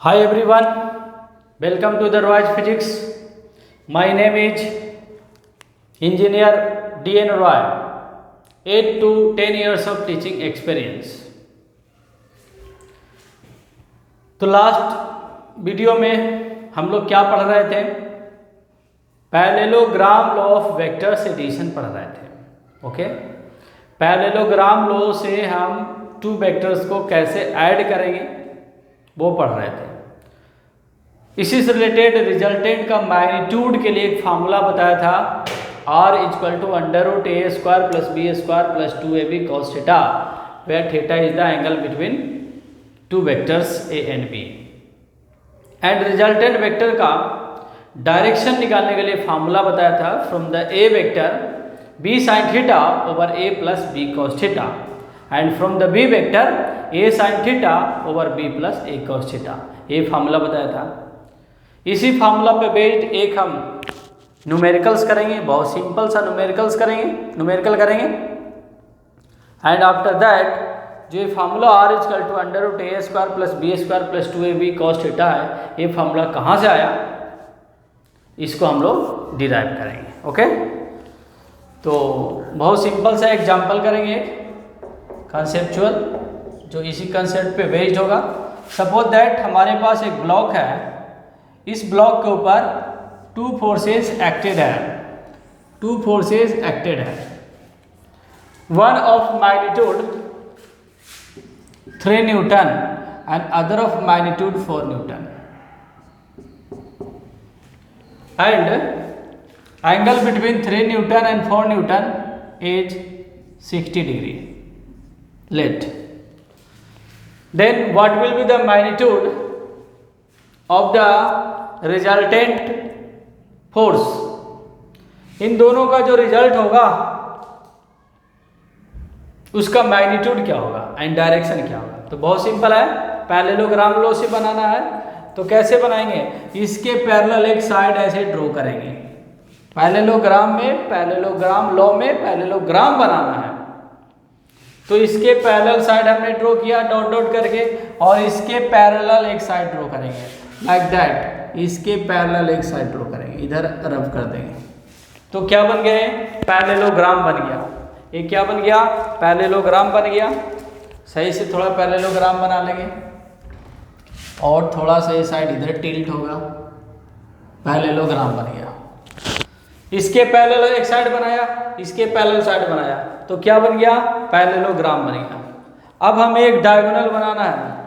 Hi everyone, welcome to the Roy's Physics. My name is Engineer D.N. Roy, 8 to 10 years of teaching experience. तो last video में हम लोग क्या पढ़ रहे थे? Parallelogram law of vectors addition पढ़ रहे थे. ओके, पैरेललोग्राम लॉ से हम टू वेक्टर्स को कैसे ऐड करेंगे वो पढ़ रहे थे. इसी से रिलेटेड रिजल्टेंट का मैग्नीट्यूड के लिए एक फार्मूला बताया था, R equal to under root A square plus B square plus 2ab cos theta, where theta is the angle between two vectors A and B. And resultant vector का direction निकालने के लिए formula बताया था, from the A vector b sin theta over a plus b cos theta, and from the b vector a sin theta over b plus a cos theta. ये formula बताया था. इसी फार्मूला पे बेस्ड एक हम numericals करेंगे, बहुत simple सा न्यूमेरिकल करेंगे. एंड आफ्टर दैट जो ये formula R equal to under root A square plus B square plus 2ab cos theta है, ये फार्मूला कहाँ से आया इसको हम लोग डिराइव करेंगे. ओके, तो बहुत सिंपल सा एग्जाम्पल करेंगे, कंसेप्चुअल, जो इसी कंसेप्ट पे बेस्ड होगा. सपोज दैट हमारे पास एक ब्लॉक है, इस ब्लॉक के ऊपर टू फोर्सेस एक्टेड है. One of magnitude 3 newton and other of magnitude 4 newton, and angle between 3 newton and 4 newton is 60 degree. Let then what will be the magnitude of the resultant force? इन दोनों का जो result होगा उसका magnitude क्या होगा and direction क्या होगा. तो बहुत सिंपल है, पैरेललोग्राम लॉ से बनाना है. तो कैसे बनाएंगे? इसके पैरेलल एक साइड ऐसे ड्रॉ करेंगे. पैरेललोग्राम लॉ में पैरेललोग्राम बनाना है, तो इसके पैरेलल साइड हमने ड्रॉ किया डॉट डॉट करके, और इसके पैरेलल एक साइड ड्रॉ करेंगे लाइक दैट. इसके पैरेलल एक साइड ड्रॉ करेंगे, इधर रब कर देंगे. तो क्या बन गए? पैरेललोग्राम बन गया. ये क्या बन गया? पैरेललोग्राम बन गया. सही से थोड़ा पैरेललोग्राम बना लेंगे, और थोड़ा सा ये साइड इधर टिल्ट होगा. पैरेललोग्राम बन गया. इसके पैरेलल एक साइड बनाया, इसके पैरेलल साइड बनाया, तो क्या बन गया? पैरेललोग्राम बन गया. अब हमें एक डायगोनल बनाना है.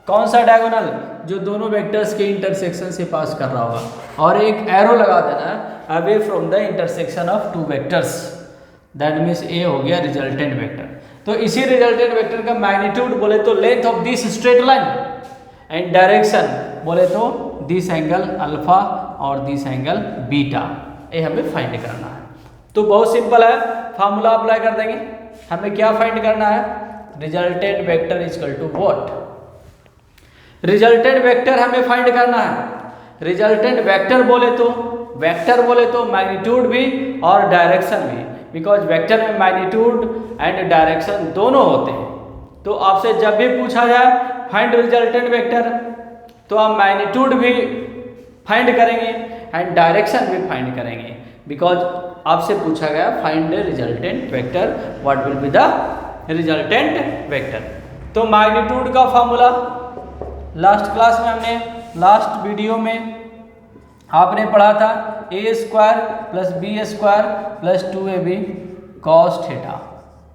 कौन सा डायगोनल? जो दोनों वेक्टर्स के इंटरसेक्शन से पास कर रहा होगा, और एक एरो लगा देना है away from the intersection of two vectors. That means A हो गया रिजल्टेंट वेक्टर. तो इसी रिजल्टेंट वेक्टर का मैग्नीट्यूड बोले तो length of this straight line, and direction बोले तो दिस एंगल अल्फा और दिस एंगल बीटा. ये हमें फाइंड करना है. तो बहुत सिंपल है, फार्मूला अप्लाई कर देंगे. हमें क्या फाइंड करना है? Resultant vector equal to what? Resultant vector हमें फाइंड करना है. रिजल्टेंट वेक्टर बोले तो मैग्नीट्यूड भी और डायरेक्शन भी, बिकॉज वेक्टर में मैग्नीट्यूड एंड डायरेक्शन दोनों होते हैं. तो आपसे जब भी पूछा जाए फाइंड रिजल्टेंट वेक्टर, तो आप मैग्नीट्यूड भी फाइंड करेंगे एंड डायरेक्शन भी फाइंड करेंगे, बिकॉज आपसे पूछा गया find resultant vector, what will be the resultant vector. तो मैग्नीट्यूड का फॉर्मूला लास्ट क्लास में हमने, लास्ट वीडियो में आपने पढ़ा था, A square plus B square plus 2ab cos theta.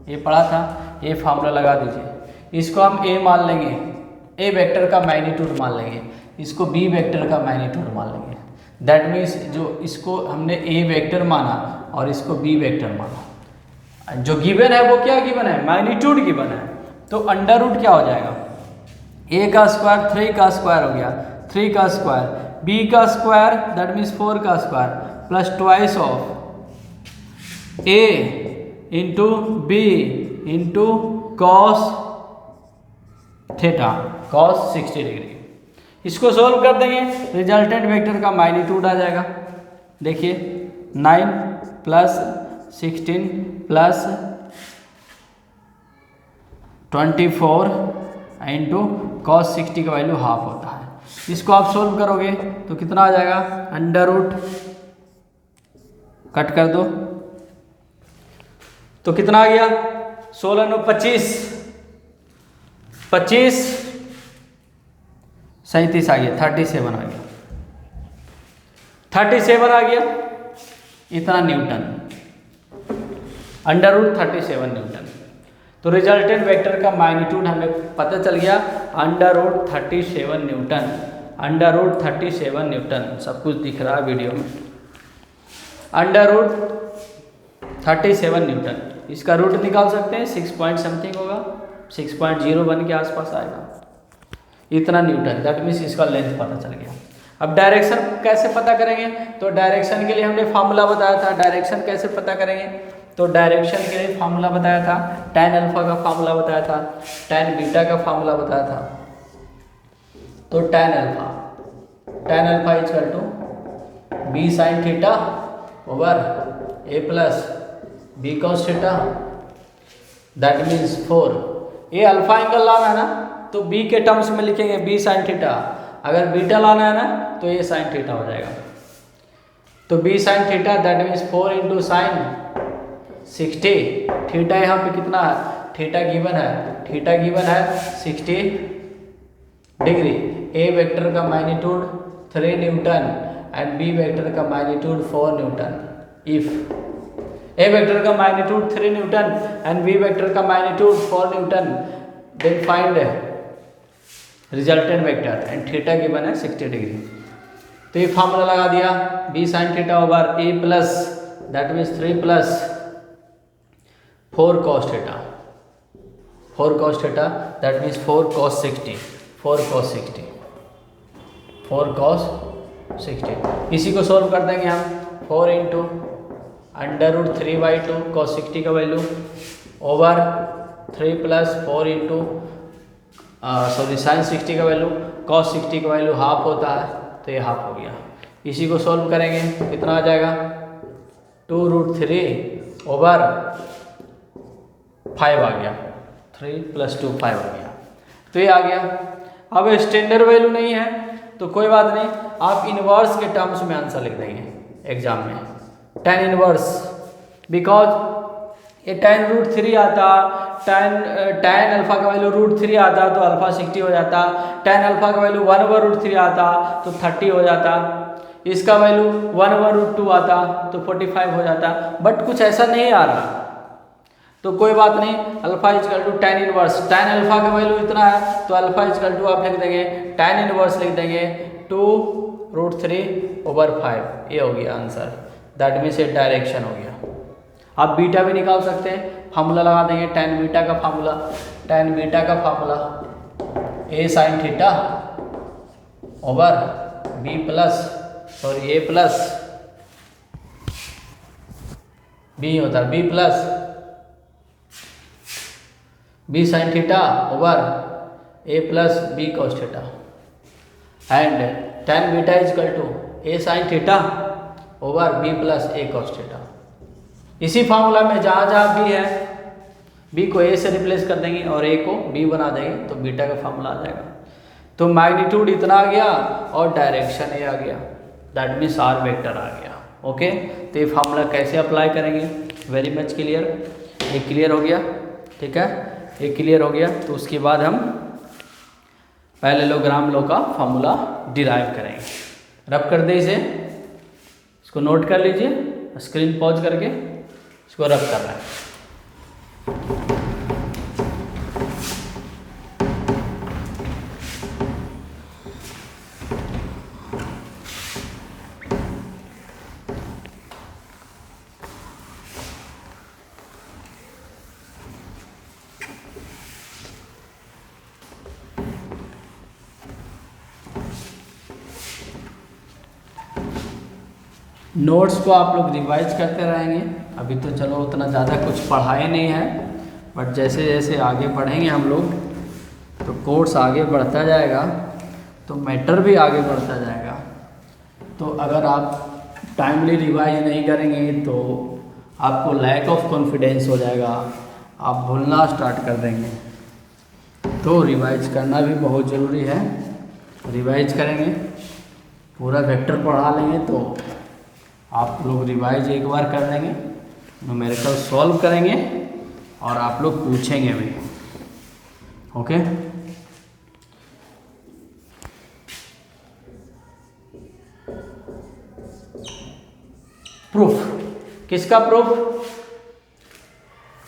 ये पढ़ा था. ये फार्मूला लगा दीजिए. इसको हम ए मान लेंगे, ए वेक्टर का मैग्नीट्यूड मान लेंगे, इसको बी वेक्टर का मैग्नीट्यूड मान लेंगे. दैट मीन्स जो इसको हमने ए वेक्टर माना और इसको बी वेक्टर माना, जो गिवन है वो क्या गिवन है? मैग्नीट्यूड गिवन है. तो अंडर रूट क्या हो जाएगा? ए का स्क्वायर 3 का स्क्वायर हो गया, 3 का स्क्वायर, बी का स्क्वायर दैट मीन्स 4 का square plus twice of A into B into cos theta, cos 60 degree. इसको सोल्व कर देंगे, रिजल्टेंट वेक्टर का मैग्नीट्यूड आ जाएगा. देखिए 9 प्लस 16 प्लस 24 इंटू कॉस 60 का वैल्यू हाफ होता है, इसको आप सोल्व करोगे तो कितना आ जाएगा, अंडर रूट कट कर दो तो कितना आ गया, 16 9 25, 25 37 आ गया, 37 आ गया, 37 आ गया, इतना न्यूटन, अंडर रूट 37 न्यूटन। तो रिजल्टेंट वेक्टर का मैग्नीट्यूड हमें पता चल गया, under root 37 newton, under root 37 newton, सब कुछ दिख रहा है वीडियो में, अंडर रूट 37 न्यूटन। इसका रूट निकाल सकते हैं, 6 पॉइंट समथिंग होगा, 6.01 के आसपास आएगा, इतना न्यूटन, दैट मीन्स इसका लेंथ पता चल गया। अब डायरेक्शन कैसे पता करेंगे, तो डायरेक्शन के लिए हमने फार्मूला बताया था, डायरेक्शन कैसे पता करेंगे, तो डायरेक्शन के लिए फार्मूला बताया था, tan अल्फा का फार्मूला बताया था, tan बीटा का फार्मूला बताया था। तो tan alpha equal to B sine theta over A plus B cos theta, that means 4। ये अल्फा एंगल लाना है ना तो बी के टर्म्स में लिखेंगे बी साइन थीटा, अगर बीटा लाना है ना तो ये साइन थीटा हो जाएगा। तो B sine theta that means 4 into sine 60, theta यहाँ पे कितना है, थीटा गिवन है 60 डिग्री। ए वेक्टर का magnitude 3 newton and B vector का magnitude 4 newton. If A vector का magnitude 3 newton and B vector का magnitude 4 newton, then find resultant vector and theta given है 60 डिग्री। तो ये फार्मूला लगा दिया, B sine theta over A plus that means 3 plus 4 cos theta, 4 cos theta that means 4 cos 60, 4 cos 60, 4 cos 60। इसी को solve कर देंगे हम, 4 इंटू अंडर रूट 3/2 cos 60 का value over 3 plus 4 into sine 60 का वैल्यू, cos 60 का वैल्यू हाफ होता है तो ये हाफ हो गया। इसी को सॉल्व करेंगे कितना आ जाएगा, 2 रूट 3 ओवर 5 आ गया, 3 प्लस 2 5 आ गया, तो ये आ गया। अब स्टैंडर्ड वैल्यू नहीं है तो कोई बात नहीं, आप इनवर्स के टर्म्स में आंसर लिख देंगे एग्जाम में, tan इनवर्स, बिकॉज ये tan रूट 3 आता, tan अल्फा का वैल्यू रूट 3 आता तो अल्फा 60 हो जाता, tan अल्फा का वैल्यू 1 ओवर रूट 3 आता तो 30 हो जाता, इसका वैल्यू 1 ओवर रूट 2 आता तो 45 हो जाता, बट कुछ ऐसा नहीं आ रहा तो कोई बात नहीं, alpha is equal to tan inverse, tan alpha का वैल्यू इतना है तो अल्फा इजकल टू आप लिख देंगे tan इनवर्स लिख देंगे 2 रूट 3 ओवर 5, ये हो गया आंसर, दैट मीन्स ये डायरेक्शन हो गया। आप बीटा भी निकाल सकते हैं, फार्मूला लगा देंगे tan बीटा का फार्मूला, tan बीटा का formula A sine theta over B plus sorry A plus B होता है, B plus B sine theta over A plus B cos theta and tan beta equal to A sine theta over B plus A cos theta. इसी formula में जहाँ जहाँ B है, B को ए से replace कर देंगे और ए को बी बना देंगे तो बीटा का फार्मूला आ जाएगा। तो मैग्नीट्यूड इतना आ गया और डायरेक्शन ए आ गया, दैट मीन्स आर वेक्टर आ गया। ओके, तो ये फार्मूला कैसे अप्लाई करेंगे, वेरी मच क्लियर, ये क्लियर हो गया, ठीक है, ये क्लियर हो गया। तो उसके बाद हम पैरेललोग्राम लॉ का फार्मूला डिराइव करेंगे। रब कर दे इसे, इसको नोट कर लीजिए, स्क्रीन पॉज करके इसको रब कर रहा है। नोट्स को आप लोग रिवाइज करते रहेंगे, अभी तो चलो उतना ज़्यादा कुछ पढ़ाए नहीं है, बट जैसे जैसे आगे बढ़ेंगे हम लोग तो कोर्स आगे बढ़ता जाएगा तो मैटर भी आगे बढ़ता जाएगा। तो अगर आप टाइमली रिवाइज नहीं करेंगे तो आपको लैक ऑफ कॉन्फिडेंस हो जाएगा, आप भूलना स्टार्ट कर देंगे। तो रिवाइज करना भी बहुत ज़रूरी है। रिवाइज करेंगे, पूरा वेक्टर पढ़ा लेंगे तो आप लोग रिवाइज एक बार कर लेंगे, न्यूमेरिकल सॉल्व करेंगे और आप लोग पूछेंगे भी। ओके, प्रूफ, किसका प्रूफ?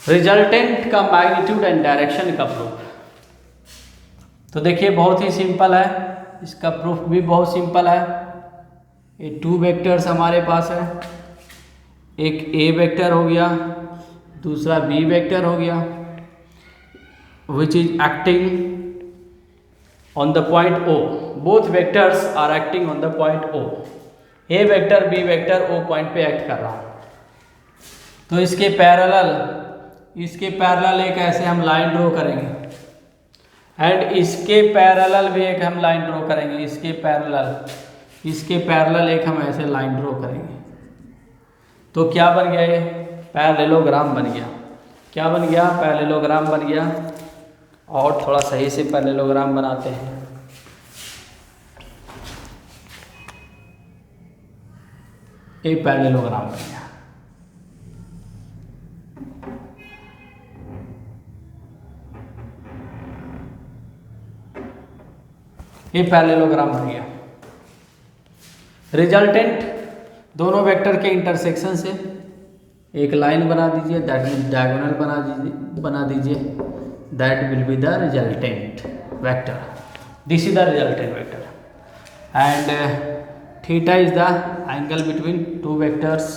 रिजल्टेंट का मैग्नीट्यूड एंड डायरेक्शन का प्रूफ। तो देखिए बहुत ही सिंपल है, इसका प्रूफ भी बहुत सिंपल है। ये 2 वेक्टर्स हमारे पास है, एक ए वेक्टर हो गया, दूसरा बी वेक्टर हो गया, which is acting on the point O. Both vectors are acting on the point O. A vector B vector O point पे एक्ट कर रहा है। तो इसके पैरेलल एक ऐसे हम लाइन ड्रॉ करेंगे, एंड इसके पैरेलल भी एक हम लाइन ड्रॉ करेंगे, इसके पैरेलल एक हम ऐसे लाइन ड्रॉ करेंगे। तो क्या बन गया? ये पैरेललोग्राम बन गया। क्या बन गया? पैरेललोग्राम बन गया। और थोड़ा सही से पैरेललोग्राम बनाते हैं। ये पैरेललोग्राम बन गया। ये पैरेललोग्राम बन गया। रिजल्टेंट दोनों वेक्टर के इंटरसेक्शन से एक लाइन बना दीजिए, दैट मीन्स डायगोनल बना दीजिए, that will be the resultant vector. This is the resultant vector and theta is the angle between 2 vectors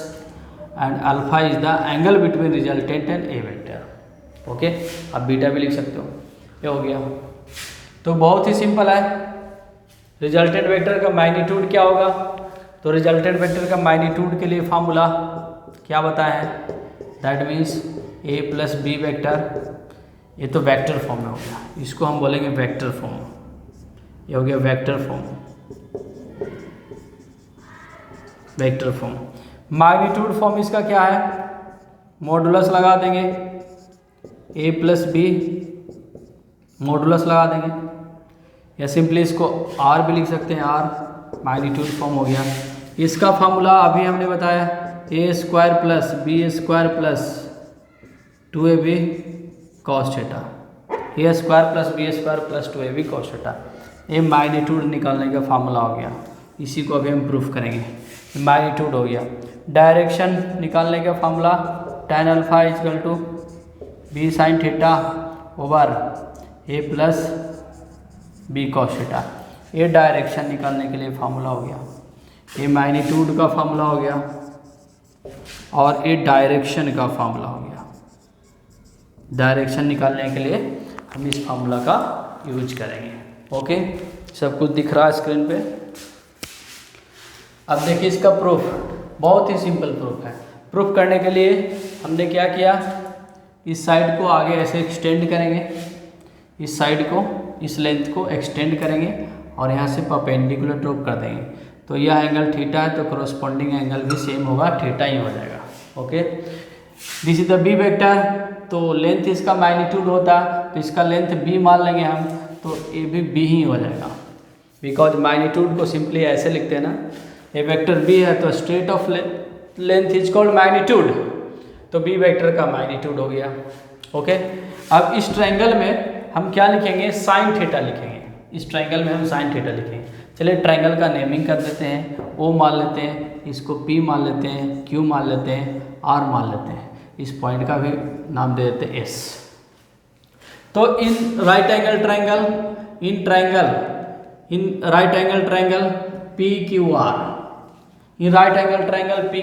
and alpha is the angle between resultant and A vector. Okay, आप beta भी लिख सकते हो। ये हो गया। तो बहुत ही सिंपल है। रिजल्टेंट वेक्टर का मैग्नीट्यूड क्या होगा? तो रिजल्टेंट वेक्टर का मैग्नीट्यूड के लिए फार्मूला क्या बताया है? That means A plus B vector. ये तो वेक्टर फॉर्म में हो गया, इसको हम बोलेंगे वेक्टर फॉर्म। ये हो गया vector form. Vector form magnitude form इसका क्या है? मॉडुलस लगा देंगे, ए प्लस बी मॉडुलस लगा देंगे, या सिंपली इसको आर भी लिख सकते हैं, आर मैग्नीट्यूड फॉर्म हो गया। इसका फार्मूला अभी हमने बताया, A square plus B square plus 2ab cos theta. A square plus B square plus 2ab cos theta. ये मैग्नीट्यूड निकालने का फार्मूला हो गया। इसी को अभी हम प्रूफ करेंगे। मैग्नीट्यूड हो गया। डायरेक्शन निकालने का formula tan alpha is equal to B sine theta over A plus B cos theta. ये डायरेक्शन निकालने के लिए फार्मूला हो गया। ये मैग्नीट्यूड का फार्मूला हो गया और ये डायरेक्शन का फार्मूला हो गया। डायरेक्शन निकालने के लिए हम इस फार्मूला का यूज करेंगे। ओके, सब कुछ दिख रहा है स्क्रीन पे। अब देखिए इसका प्रूफ, बहुत ही सिंपल प्रूफ है। प्रूफ करने के लिए हमने क्या किया, इस साइड को आगे ऐसे एक्सटेंड करेंगे, इस साइड को, इस लेंथ को एक्सटेंड करेंगे और यहाँ से परपेंडिकुलर ड्रॉप कर देंगे। तो यह एंगल थीटा है, तो कॉरस्पॉन्डिंग एंगल भी सेम होगा, थीटा ही हो जाएगा। Okay, this is the B vector. तो लेंथ इसका मैग्नीट्यूड होता है, तो इसका लेंथ बी मान लेंगे हम, तो ये भी बी ही हो जाएगा, बिकॉज मैग्नीट्यूड को सिंपली ऐसे लिखते हैं ना, ये वेक्टर बी है तो straight of length is called magnitude, तो बी वेक्टर का मैग्नीट्यूड हो गया। ओके, अब इस ट्रायंगल में हम क्या लिखेंगे? साइन थीटा लिखेंगे। इस ट्रायंगल में हम साइन थीटा लिखेंगे। चलिए ट्रायंगल का नेमिंग कर देते हैं। ओ मान लेते हैं, इसको पी मान लेते हैं, क्यू मान लेते हैं, आर मान लेते हैं, इस पॉइंट का भी नाम दे देते हैं एस। तो in right angle triangle, in right angle triangle P Q R, in right angle triangle P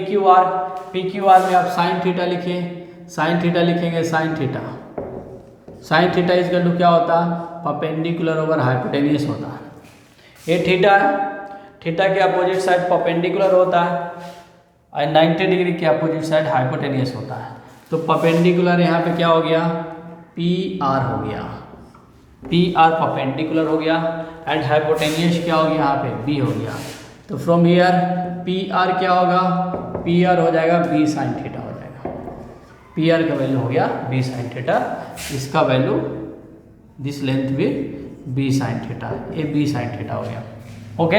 Q R में आप साइन थीटा लिखें, साइन थीटा लिखेंगे, साइन थीटा इजकल टू क्या होता है? परपेंडिकुलर ओवर हाइपोटेनियस होता है। ये थीटा है, थीटा के अपोजिट साइड परपेंडिकुलर होता है और 90 डिग्री के अपोजिट साइड हाइपोटेनियस होता है। तो परपेंडिकुलर यहाँ पे क्या हो गया? पी आर हो गया, पी आर परपेंडिकुलर हो गया, एंड हाइपोटेनियस क्या हो गया? यहाँ पे बी हो गया। तो फ्रॉम हियर पी आर क्या होगा? पी आर हो जाएगा बी साइन थीटा हो जाएगा। पी आर का वैल्यू हो गया बी साइन थीटा, इसका वैल्यू दिस लेंथ भी बी साइन थीटा, ये बी साइन थीटा हो गया। ओके,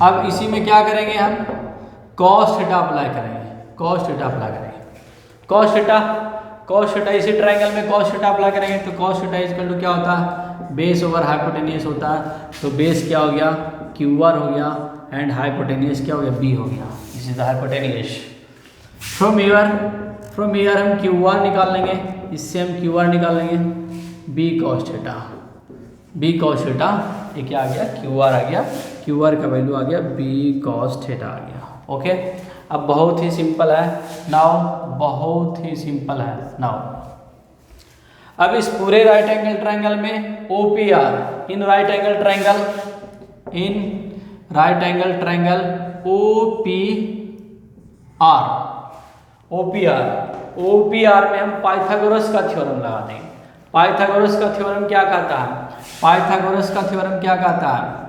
अब इसी में क्या करेंगे हम, कॉस थीटा अप्लाई करेंगे, कॉस थीटा अप्लाई करेंगे, कॉस थीटा इसी ट्रायंगल में कॉस थीटा अप्लाई करेंगे तो कॉस थीटा इक्वल टू क्या होता है, बेस ओवर हाइपोटेनियस होता है। तो बेस क्या हो गया, क्यू आर हो गया, एंड हाइपोटेनियस क्या हो गया, बी हो गया। This is the hypotenuse. From here हम क्यू आर निकाल लेंगे, इससे हम क्यू आर निकाल लेंगे, B cos theta, B cos theta ये क्या आ गया, क्यू आर आ गया, क्यू आर का वैल्यू आ गया बी कॉस थीटा आ गया। ओके, अब बहुत ही सिंपल है नाउ, बहुत ही सिंपल है नाउ। अब इस पूरे राइट एंगल ट्रायंगल में OPR, in right angle triangle, in right angle triangle OPR में हम पाइथागोरस का थ्योरम लगा देंगे। पाइथागोरस का थ्योरम क्या कहता है, पाइथागोरस का थ्योरम क्या कहता है,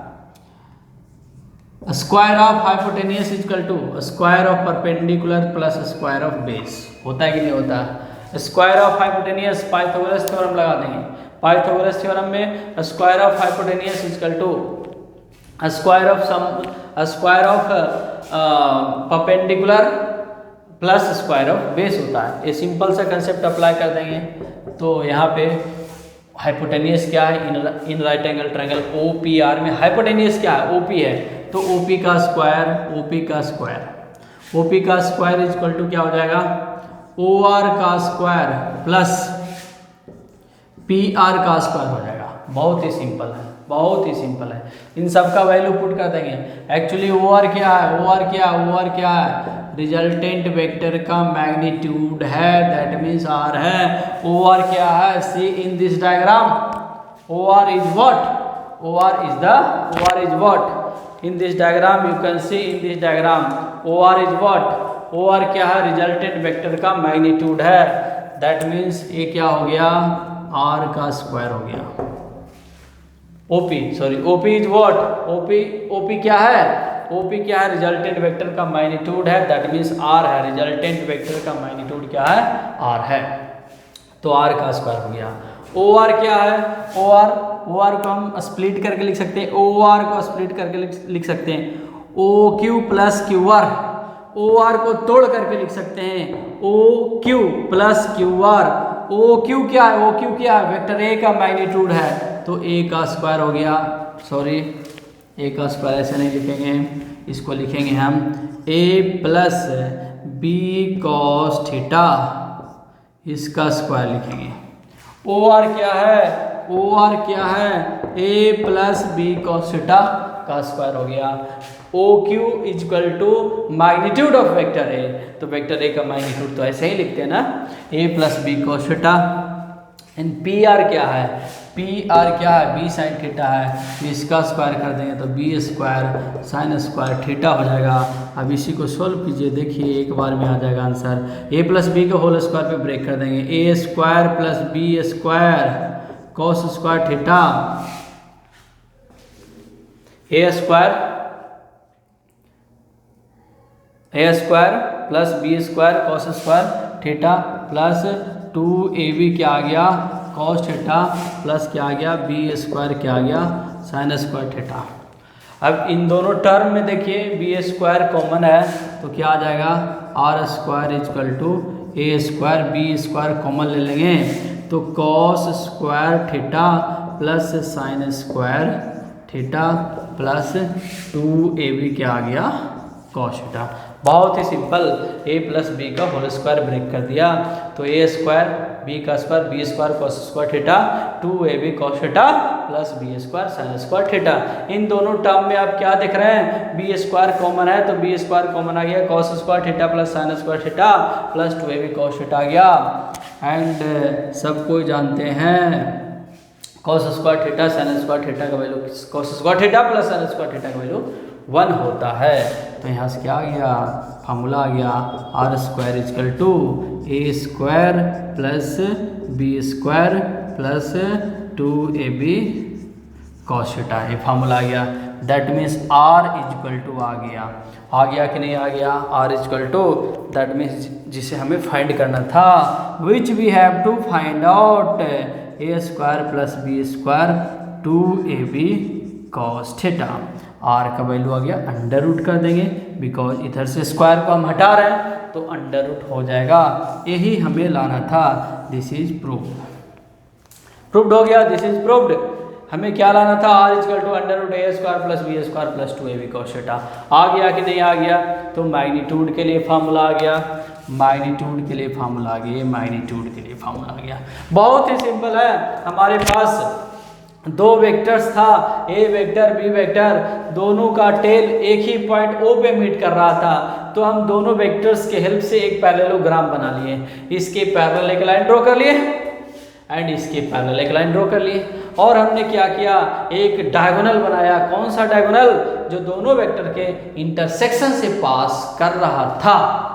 square of hypotenuse equal to square of perpendicular plus square of base. होता है कि नहीं होता है, square of hypotenuse Pythagoras theorem लगा देंगे। पाइथागोरस थ्योरम में square of hypotenuse equal to square of perpendicular plus square of base होता है। ये सिंपल सा कंसेप्ट अप्लाई कर देंगे तो यहाँ पे हाइपोटेनियस क्या है, in right angle triangle OPR में हाइपोटेनियस क्या है, OP है, तो OP का स्क्वायर, OP का स्क्वायर इक्वल टू क्या हो जाएगा, OR का स्क्वायर प्लस PR का स्क्वायर हो जाएगा। बहुत ही सिंपल है, बहुत ही सिंपल है। इन सब का वैल्यू पुट कर देंगे। एक्चुअली OR क्या है, OR क्या है, रिजल्टेंट वेक्टर का मैग्नीट्यूड है, दैट मीन्स R है। OR क्या है, see in this diagram, OR is what in this diagram, you can see in this diagram OR is what, OR क्या है, रिजल्टेंट वेक्टर का मैग्नीट्यूड है, दैट मीन्स ये क्या हो गया, R का स्क्वायर हो गया। OP इज व्हाट, OP क्या है, OP क्या है, रिजल्टेंट वेक्टर का मैग्नीट्यूड है, दैट मीन्स R है, रिजल्टेंट वेक्टर का मैग्नीट्यूड क्या है, R है, तो R का स्क्वायर हो गया। OR क्या है, OR को हम स्प्लिट करके लिख सकते हैं, OR को स्प्लिट करके लिख सकते हैं OQ प्लस QR, OR को तोड़ करके लिख सकते हैं OQ प्लस QR। OQ क्या है, वेक्टर A का मैग्नीट्यूड है, तो A का स्क्वायर हो गया, सॉरी A का स्क्वायर ऐसे नहीं लिखेंगे, इसको लिखेंगे हम A plus B cos theta, इसका स्क्वायर लिखेंगे। OR क्या है, A plus B cos theta का स्क्वायर हो गया। OQ equal to magnitude of vector A, तो वेक्टर A का मैग्नीट्यूड तो ऐसे ही लिखते हैं ना, A plus B cos theta. And PR क्या है, B साइन थीटा है, तो इसका स्क्वायर कर देंगे तो B square sine square theta हो जाएगा। अब इसी को सोल्व कीजिए, देखिए एक बार में आ जाएगा आंसर। A प्लस बी का होल स्क्वायर पे ब्रेक कर देंगे, A square plus B square cos square theta, A square plus B square cos square theta plus 2AB क्या आ गया, कॉस थीटा प्लस क्या आ गया, B स्क्वायर क्या आ गया, साइन स्क्वायर थीटा। अब इन दोनों टर्म में देखिए B स्क्वायर कॉमन है तो क्या आ जाएगा, R square equal to A square, B square common ले लेंगे तो cos square theta plus sine square theta plus 2AB क्या आ गया, कॉस थीटा। बहुत ही सिंपल, A प्लस बी का होल स्क्वायर ब्रेक कर दिया तो A स्क्वायर B का square, B square cos square theta 2AB cos theta plus B square sine square theta. इन दोनों टर्म में आप क्या देख रहे हैं, B स्क्वायर कॉमन है तो B स्क्वायर कॉमन आ गया, cos square theta plus sine square theta plus 2AB cos theta आ गया। एंड सब कोई जानते हैं cos square theta sine square theta का value, cos square theta plus sine square theta का वैल्यू 1 होता है। तो यहाँ से क्या आ गया, फार्मूला आ गया R square equal to A square plus B square plus 2AB cos theta, ये फार्मूला आ गया। That means R equal to आ गया कि नहीं आ गया, R equal to, that means जिसे हमें फाइंड करना था, which we have to find out A square plus B square 2AB cos theta. R का वैल्यू आ गया अंडर रूट कर देंगे, बिकॉज इधर से स्क्वायर को हम हटा रहे हैं तो अंडर रूट हो जाएगा। यही हमें लाना था। दिस इज प्रूव्ड हो गया, दिस इज प्रूव्ड। हमें क्या लाना था, R equal to under root A square plus B square plus 2ab cos theta. आ गया कि नहीं आ गया? तो मैग्नीट्यूड के लिए फार्मूला आ गया, मैग्नीट्यूड के लिए फार्मूला आ गया, मैग्नीट्यूड के लिए फार्मूला आ गया। बहुत ही सिंपल है। हमारे पास दो वेक्टर्स था, ए वेक्टर बी वेक्टर, दोनों का टेल एक ही पॉइंट ओ पे मीट कर रहा था, तो हम दोनों वेक्टर्स के हेल्प से एक पैरेललोग्राम बना लिए। इसके पैरेलल एक लाइन ड्रॉ कर लिए एंड इसके पैरेलल एक लाइन ड्रॉ कर लिए, और हमने क्या किया, एक डायगोनल बनाया। कौन सा डायगोनल? जो दोनों वेक्टर के इंटरसेक्शन से पास कर रहा था,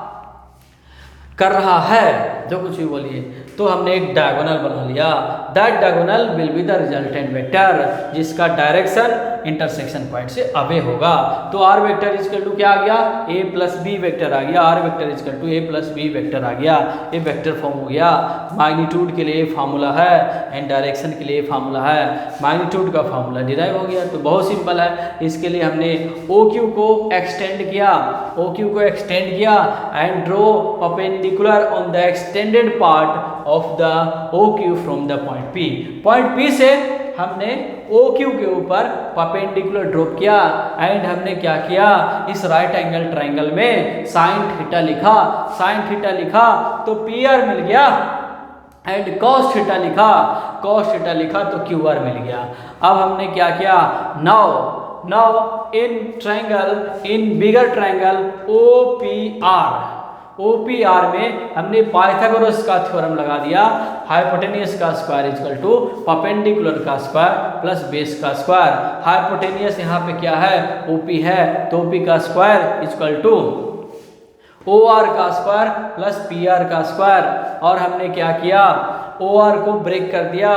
कर रहा है, जो कुछ भी बोलिए। तो हमने एक डायगोनल बना लिया। That diagonal will be the resultant vector, जिसका डायरेक्शन इंटरसेक्शन पॉइंट से अवे होगा। तो आर वेक्टर इजकल टू क्या आ गया, ए प्लस बी वेक्टर आ गया। R vector equal to A plus B vector आ गया। ये वेक्टर फॉर्म हो गया। मैग्नीट्यूड के लिए फार्मूला है एंड डायरेक्शन के लिए फार्मूला है। मैग्नीट्यूड का फार्मूला डिराइव हो गया। तो बहुत सिंपल है। इसके लिए हमने ओ क्यू को एक्सटेंड किया, ओ क्यू को एक्सटेंड किया and draw perpendicular on the extended part of the O Q from the point P. Point P से हमने ओ क्यू के ऊपर परपेंडिकुलर ड्रॉप किया एंड हमने क्या किया, इस राइट एंगल ट्रायंगल में साइन थीटा लिखा। साइन थीटा लिखा तो पी आर मिल गया एंड कॉस थीटा लिखा, कॉस थीटा लिखा तो क्यू आर मिल गया। अब हमने क्या किया, now in triangle, in bigger triangle O P R, OPR में हमने पाइथागोरस का थ्योरम लगा दिया। हाइपोटेनियस का स्क्वायर इजकल टू परपेंडिकुलर का स्क्वायर प्लस बेस का स्क्वायर। हाइपोटेनियस यहाँ पे क्या है, OP है, तो OP का स्क्वायर इजकल टू OR का स्क्वायर प्लस PR का स्क्वायर। और हमने क्या किया, OR को ब्रेक कर दिया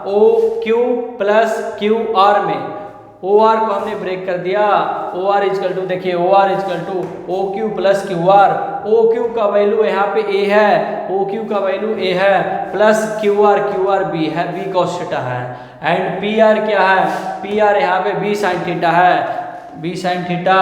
OQ प्लस QR में। OR को हमने ब्रेक कर दिया। OR इजकल टू, देखिए OR equal to OQ plus QR। OQ का वैल्यू यहाँ पे A है, OQ का वैल्यू A है, प्लस QR B है, B cos थीटा है। एंड PR क्या है, PR यहाँ पे B sin थीटा है, B sin थीटा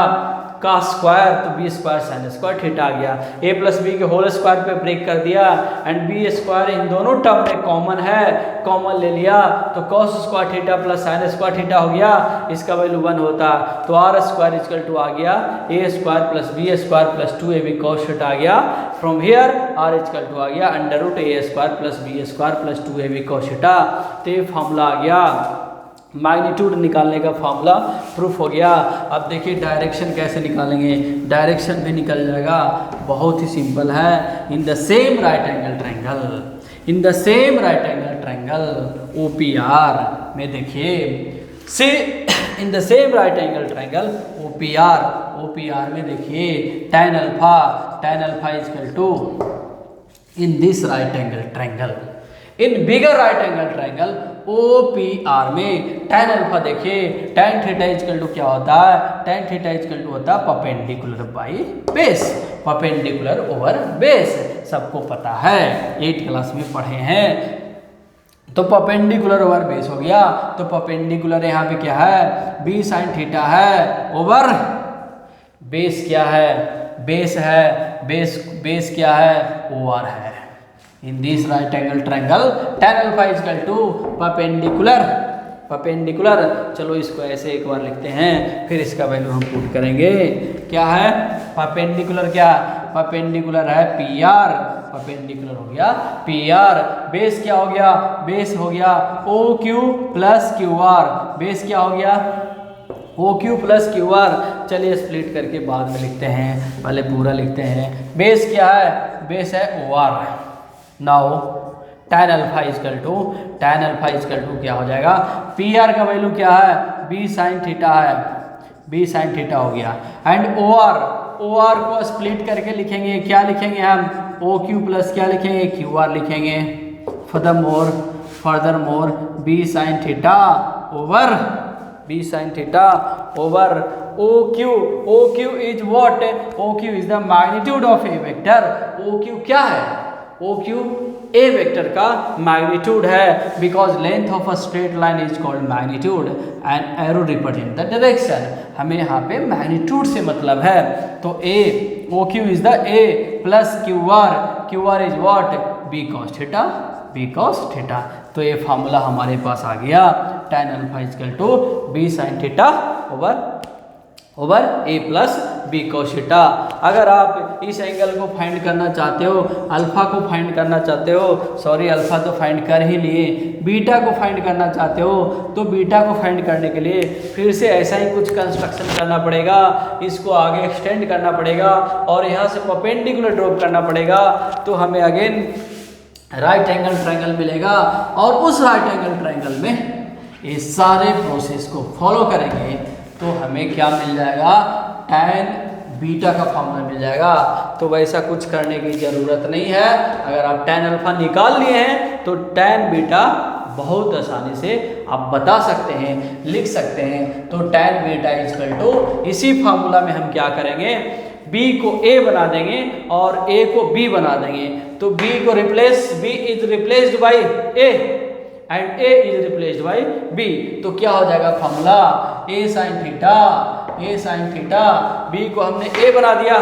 का स्क्वायर, तो B square sine square theta आ गया। ए प्लस बी के होल स्क्वायर पे ब्रेक कर दिया एंड बी स्क्वायर इन दोनों टर्म में कॉमन है, कॉमन ले लिया तो cos square theta plus sine square theta हो गया। इसका वैल्यू 1 होता तो आर स्क्वायर इजकल टू आ गया A square plus B square plus 2ab cos theta आ गया। From here R equal to आ गया under root A square plus B square plus 2ab cos theta. तो ये फॉर्मूला आ गया, मैग्नीट्यूड निकालने का फॉर्मूला प्रूफ हो गया। अब देखिए डायरेक्शन कैसे निकालेंगे, डायरेक्शन भी निकल जाएगा, बहुत ही सिंपल है। In the same right angle triangle, in the same right angle triangle OPR में देखिए, से in the same right angle triangle OPR में देखिए tan alpha is equal to in this right angle triangle, in bigger right angle triangle OPR में tan alpha देखिए, tan theta equal to क्या होता है, tan थीटा इजकल टू होता है perpendicular by base, perpendicular over base, सबको पता है, 8th क्लास में पढ़े हैं। तो परपेंडिकुलर ओवर बेस हो गया, तो परपेंडिकुलर यहाँ पे क्या है, B sin थीटा है ओवर बेस क्या है, बेस है, बेस क्या है, OR है। In this right angle triangle tan alpha is equal to perpendicular, चलो इसको ऐसे एक बार लिखते हैं, फिर इसका वैल्यू हम पुट करेंगे। क्या है परपेंडिकुलर, क्या परपेंडिकुलर है PR, परपेंडिकुलर हो गया PR। बेस क्या हो गया, बेस हो गया OQ प्लस QR, बेस क्या हो गया OQ प्लस QR। चलिए स्प्लिट करके बाद में लिखते हैं, पहले पूरा लिखते हैं। बेस क्या है, बेस है OR। Now tan alpha is equal to क्या हो जाएगा, PR का वैल्यू क्या है, B sin थीटा है, B sin थीटा हो गया। एंड OR को स्प्लिट करके लिखेंगे, क्या लिखेंगे हम, OQ प्लस क्या लिखेंगे, QR लिखेंगे। Furthermore B sin theta over OQ is what, OQ is the magnitude of A vector. OQ क्या है, OQ ए वेक्टर का मैग्नीट्यूड है, because length of a straight line is called magnitude and arrow represent the direction. हमें यहाँ पे magnitude से मतलब है। तो A O Q is the A plus Q R is what B cos theta, B cos theta. तो ये formula हमारे पास आ गया tan alpha equal to B sine theta over A plus B cos theta. अगर आप इस angle को फाइंड करना चाहते हो, अल्फा को फाइंड करना चाहते हो, सॉरी अल्फा तो फाइंड कर ही लिए, बीटा को फाइंड करना चाहते हो, तो बीटा को फाइंड करने के लिए फिर से ऐसा ही कुछ कंस्ट्रक्शन करना पड़ेगा, इसको आगे एक्सटेंड करना पड़ेगा और यहाँ से परपेंडिकुलर ड्रॉप करना पड़ेगा। तो हमें अगेन राइट एंगल ट्रायंगल मिलेगा और उस राइट एंगल ट्रायंगल में ये सारे प्रोसेस को फॉलो करेंगे तो हमें क्या मिल जाएगा, tan बीटा का फॉर्मूला मिल जाएगा। तो वैसा कुछ करने की ज़रूरत नहीं है। अगर आप tan अल्फा निकाल लिए हैं तो tan बीटा बहुत आसानी से आप बता सकते हैं, लिख सकते हैं। तो tan बीटा इक्वल टू, इसी फार्मूला में हम क्या करेंगे, b को a बना देंगे और a को b बना देंगे। तो b को replace, b is replaced by a and a is replaced by b। तो क्या हो जाएगा formula, a sine theta, b को हमने a बना दिया,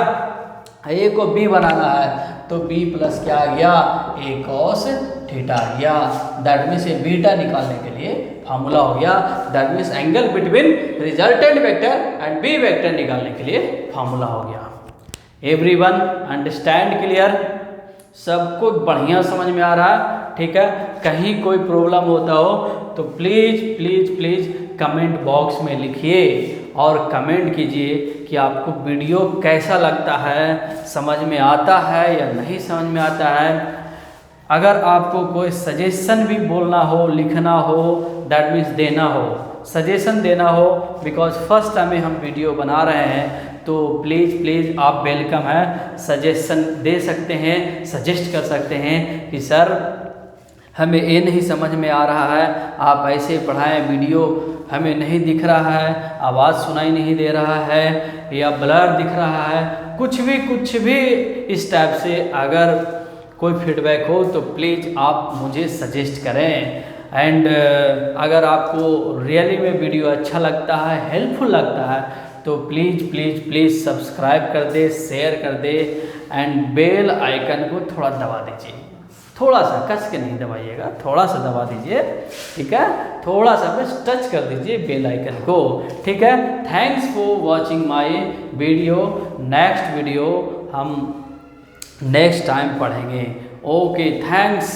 a को b बनाना है तो b प्लस क्या आ गया, a cos थीटा आ गया। दैट मीन्स ये बीटा निकालने के लिए फार्मूला हो गया। That means angle between resultant vector and B vector निकालने के लिए फार्मूला हो गया। एवरीवन अंडरस्टैंड, क्लियर, सबको बढ़िया समझ में आ रहा है, ठीक है। कहीं कोई प्रॉब्लम होता हो तो please please please comment box में लिखिए और कमेंट कीजिए कि आपको वीडियो कैसा लगता है, समझ में आता है या नहीं समझ में आता है। अगर आपको कोई सजेशन भी बोलना हो, लिखना हो, दैट मीन्स देना हो, सजेशन देना हो, बिकॉज फर्स्ट टाइम हम वीडियो बना रहे हैं, तो प्लीज़ प्लीज़ आप वेलकम है, सजेशन दे सकते हैं, सजेस्ट कर सकते हैं कि सर हमें ये नहीं समझ में आ रहा है, आप ऐसे पढ़ाएं, वीडियो हमें नहीं दिख रहा है, आवाज़ सुनाई नहीं दे रहा है या ब्लर दिख रहा है, कुछ भी इस टाइप से अगर कोई फीडबैक हो तो प्लीज़ आप मुझे सजेस्ट करें। एंड अगर आपको रियली में वीडियो अच्छा लगता है, हेल्पफुल लगता है, तो प्लीज़ प्लीज़ प्लीज़ सब्सक्राइब कर दे, शेयर कर दे एंड बेल आइकन को थोड़ा दबा दीजिए, थोड़ा सा, कस के नहीं दबाइएगा, थोड़ा सा दबा दीजिए, ठीक है, थोड़ा सा बस टच कर दीजिए बेल आइकन को, ठीक है। Thanks for watching my video. Next video हम नेक्स्ट टाइम पढ़ेंगे। Okay, thanks.